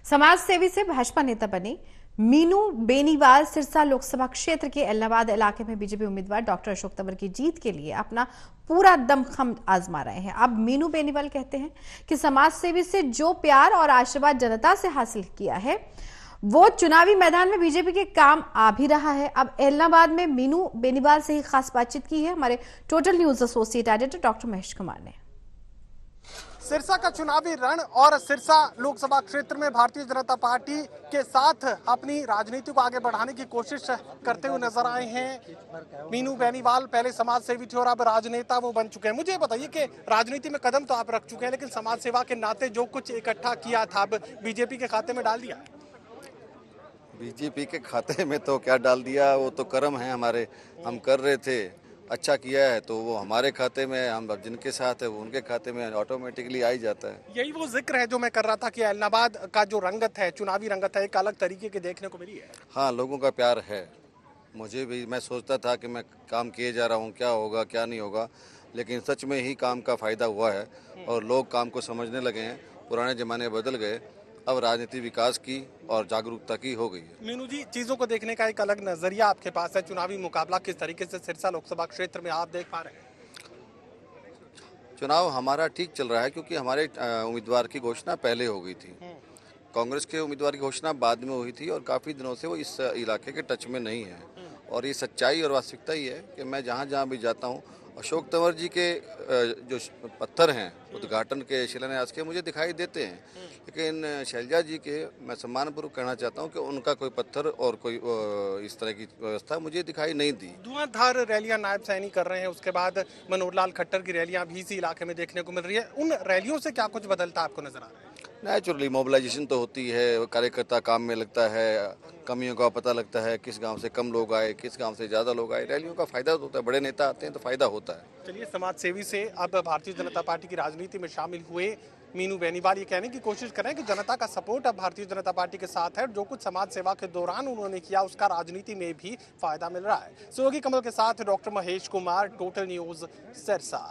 समाज सेवी से भाजपा नेता बने मीनू बेनीवाल सिरसा लोकसभा क्षेत्र के एलनाबाद इलाके में बीजेपी उम्मीदवार डॉक्टर अशोक तंवर की जीत के लिए अपना पूरा दमखम आजमा रहे हैं। अब मीनू बेनीवाल कहते हैं कि समाज सेवी से जो प्यार और आशीर्वाद जनता से हासिल किया है वो चुनावी मैदान में बीजेपी के काम आ भी रहा है। अब एलनाबाद में मीनू बेनीवाल से ही खास बातचीत की है हमारे total news associate editor doctor Mahesh Kumar ने। सिरसा का चुनावी रण और सिरसा लोकसभा क्षेत्र में भारतीय जनता पार्टी के साथ अपनी राजनीति को आगे बढ़ाने की कोशिश करते हुए नजर आए हैं मीनू बेनीवाल। पहले समाज सेवी थे और अब राजनेता वो बन चुके हैं। मुझे बताइए कि राजनीति में कदम तो आप रख चुके हैं, लेकिन समाज सेवा के नाते जो कुछ इकट्ठा किया था अब बीजेपी के खाते में डाल दिया। बीजेपी के खाते में तो क्या डाल दिया, वो तो कर्म है हमारे, हम कर रहे थे, अच्छा किया है तो वो हमारे खाते में, हम जिनके साथ है वो उनके खाते में ऑटोमेटिकली आ ही जाता है। यही वो जिक्र है जो मैं कर रहा था कि एलनाबाद का जो रंगत है, चुनावी रंगत है, एक अलग तरीके की देखने को मिली है। हाँ, लोगों का प्यार है। मुझे भी, मैं सोचता था कि मैं काम किए जा रहा हूँ, क्या होगा क्या नहीं होगा, लेकिन सच में ही काम का फायदा हुआ है और लोग काम को समझने लगे हैं। पुराने जमाने बदल गए, अब राजनीति विकास की और जागरूकता की हो गई है। मीनू जी, चीजों को देखने का एक अलग नजरिया आपके पास है। चुनावी मुकाबला किस तरीके से सिरसा लोकसभा क्षेत्र में आप देख पा रहे हैं? चुनाव हमारा ठीक चल रहा है क्योंकि हमारे उम्मीदवार की घोषणा पहले हो गई थी। कांग्रेस के उम्मीदवार की घोषणा बाद में हुई थी और काफ़ी दिनों से वो इस इलाके के टच में नहीं है। और ये सच्चाई और वास्तविकता ही है कि मैं जहाँ जहाँ भी जाता हूँ, अशोक तंवर जी के जो पत्थर हैं उद्घाटन के, शिलान्यास के, मुझे दिखाई देते हैं, लेकिन शैलजा जी के मैं सम्मानपूर्वक कहना चाहता हूं कि उनका कोई पत्थर और कोई इस तरह की व्यवस्था मुझे दिखाई नहीं दी। धुआंधार रैलियां नायब सैनी कर रहे हैं, उसके बाद मनोहर लाल खट्टर की रैलियां भी इसी इलाके में देखने को मिल रही है। उन रैलियों से क्या कुछ बदलता आपको नजर आ रहा है? नेचुरली मोबिलाइजेशन तो होती है, कार्यकर्ता काम में लगता है, कमियों का पता लगता है, किस गांव से कम लोग आए, किस गांव से ज़्यादा लोग आए। रैलियों का फायदा तो होता है, बड़े नेता आते हैं तो फायदा होता है। चलिए, समाज सेवी से अब भारतीय जनता पार्टी की राजनीति में शामिल हुए मीनू बेनीवाल ये कहने की कोशिश कर रहे हैं कि जनता का सपोर्ट अब भारतीय जनता पार्टी के साथ है। जो कुछ समाज सेवा के दौरान उन्होंने किया उसका राजनीति में भी फायदा मिल रहा है। सहयोगी कमल के साथ doctor Mahesh Kumar, total news, Sirsa.